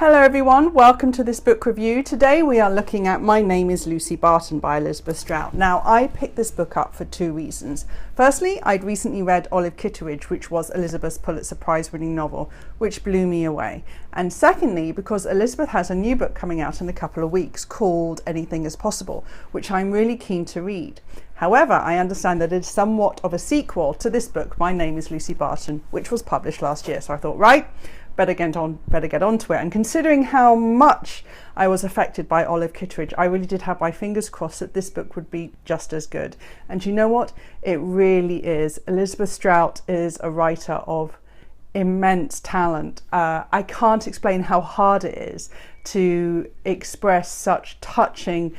Hello everyone, welcome to this book review. Today we are looking at My Name is Lucy Barton by Elizabeth Strout. Now I picked this book up for two reasons. Firstly, I'd recently read Olive Kitteridge, which was Elizabeth's Pulitzer Prize winning novel, which blew me away. And secondly, because Elizabeth has a new book coming out in a couple of weeks called Anything is Possible, which I'm really keen to read. However, I understand that it's somewhat of a sequel to this book, My Name is Lucy Barton, which was published last year. So I thought, right, better get onto it. And considering how much I was affected by Olive Kitteridge, I really did have my fingers crossed that this book would be just as good. And you know what? It really is. Elizabeth Strout is a writer of immense talent. I can't explain how hard it is to express such touching,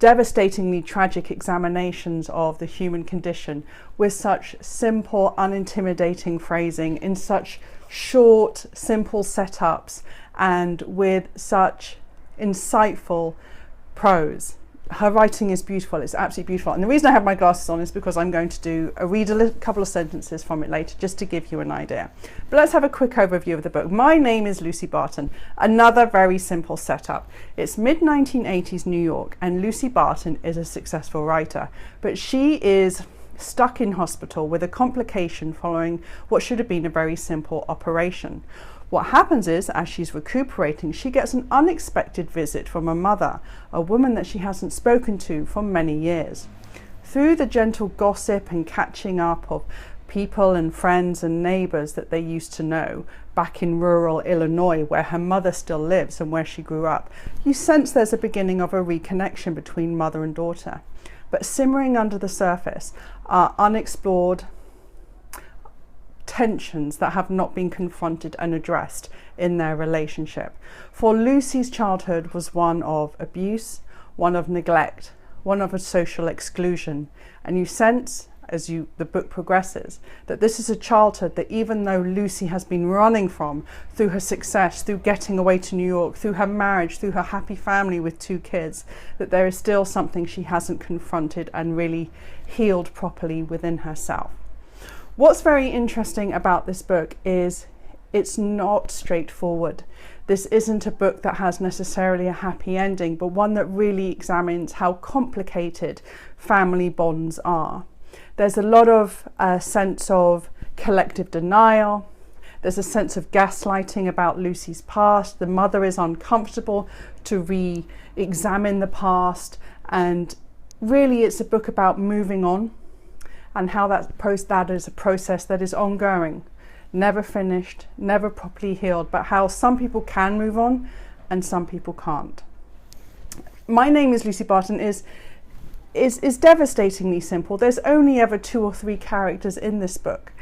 devastatingly tragic examinations of the human condition with such simple, unintimidating phrasing in such short, simple setups and with such insightful prose. Her writing is beautiful. It's absolutely beautiful. And the reason I have my glasses on is because I'm going to read a couple of sentences from it later just to give you an idea. But let's have a quick overview of the book. My Name is Lucy Barton. Another very simple setup. It's mid-1980s New York and Lucy Barton is a successful writer, but she is stuck in hospital with a complication following what should have been a very simple operation. What happens is, as she's recuperating, she gets an unexpected visit from her mother, a woman that she hasn't spoken to for many years. Through the gentle gossip and catching up of people and friends and neighbors that they used to know back in rural Illinois, where her mother still lives and where she grew up, you sense there's a beginning of a reconnection between mother and daughter. But simmering under the surface are unexplored tensions that have not been confronted and addressed in their relationship. For Lucy's childhood was one of abuse, one of neglect, one of a social exclusion, and you sense as the book progresses that this is a childhood that, even though Lucy has been running from through her success, through getting away to New York, through her marriage, through her happy family with 2 kids, that there is still something she hasn't confronted and really healed properly within herself. What's very interesting about this book is it's not straightforward. This isn't a book that has necessarily a happy ending, but one that really examines how complicated family bonds are. There's a lot of sense of collective denial. There's a sense of gaslighting about Lucy's past. The mother is uncomfortable to re-examine the past. And really it's a book about moving on and how that is a process that is ongoing, never finished, never properly healed, but how some people can move on and some people can't. My Name is Lucy Barton is devastatingly simple. There's only ever 2 or 3 characters in this book,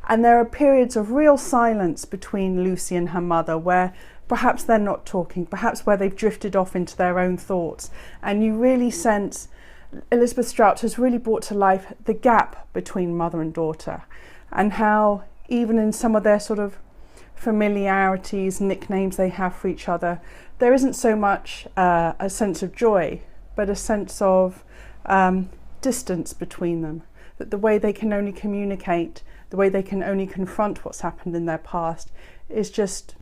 and there are periods of real silence between Lucy and her mother where perhaps they're not talking, perhaps where they've drifted off into their own thoughts, and you really sense Elizabeth Strout has really brought to life the gap between mother and daughter, and how even in some of their sort of familiarities, nicknames they have for each other, there isn't so much a sense of joy, but a sense of distance between them, that the way they can only communicate, the way they can only confront what's happened in their past is just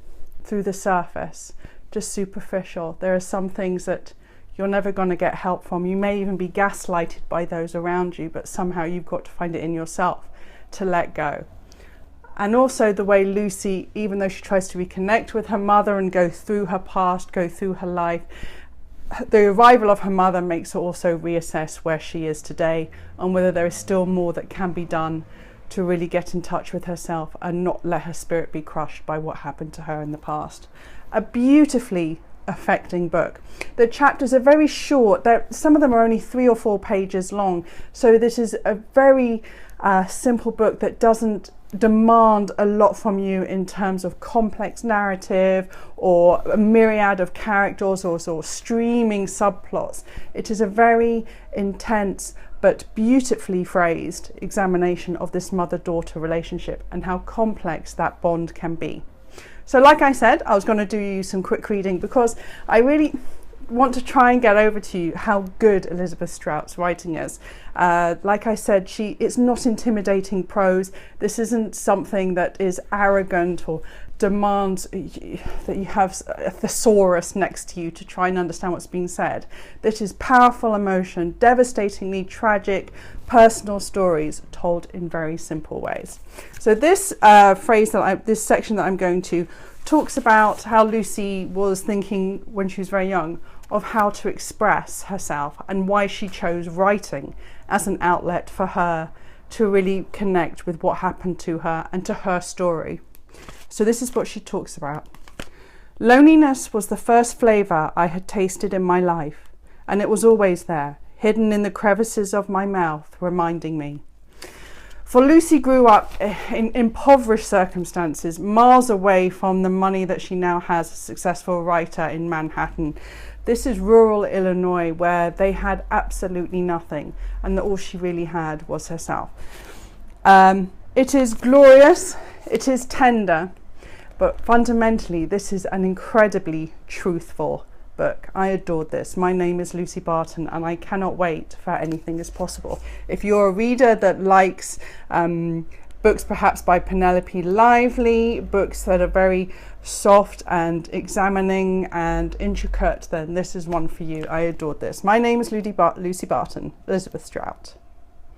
through the surface, just superficial. There are some things that you're never going to get help from. You may even be gaslighted by those around you, but somehow you've got to find it in yourself to let go. And also the way Lucy, even though she tries to reconnect with her mother and go through her past, go through her life, the arrival of her mother makes her also reassess where she is today and whether there is still more that can be done to really get in touch with herself and not let her spirit be crushed by what happened to her in the past. A beautifully affecting book. The chapters are very short. Some of them are only 3 or 4 pages long. So this is a very simple book that doesn't demand a lot from you in terms of complex narrative or a myriad of characters or streaming subplots. It is a very intense but beautifully phrased examination of this mother-daughter relationship and how complex that bond can be. So like I said, I was going to do you some quick reading because I really want to try and get over to you how good Elizabeth Strout's writing is. Like I said, it's not intimidating prose. This isn't something that is arrogant or demands that you have a thesaurus next to you to try and understand what's being said. This is powerful emotion, devastatingly tragic personal stories told in very simple ways. So this this section that I'm going to talks about how Lucy was thinking when she was very young of how to express herself and why she chose writing as an outlet for her to really connect with what happened to her and to her story. So this is what she talks about. Loneliness was the first flavour I had tasted in my life, and it was always there, hidden in the crevices of my mouth, reminding me. For Lucy grew up in impoverished circumstances, miles away from the money that she now has, a successful writer in Manhattan. This is rural Illinois, where they had absolutely nothing, and that all she really had was herself. It is glorious, it is tender, but fundamentally this is an incredibly truthful book. I adored this. My name is Lucy Barton, and I cannot wait for Anything is Possible. If you're a reader that likes books perhaps by Penelope Lively, books that are very soft and examining and intricate, then this is one for you. I adored this. My name is Lucy Barton, Elizabeth Strout.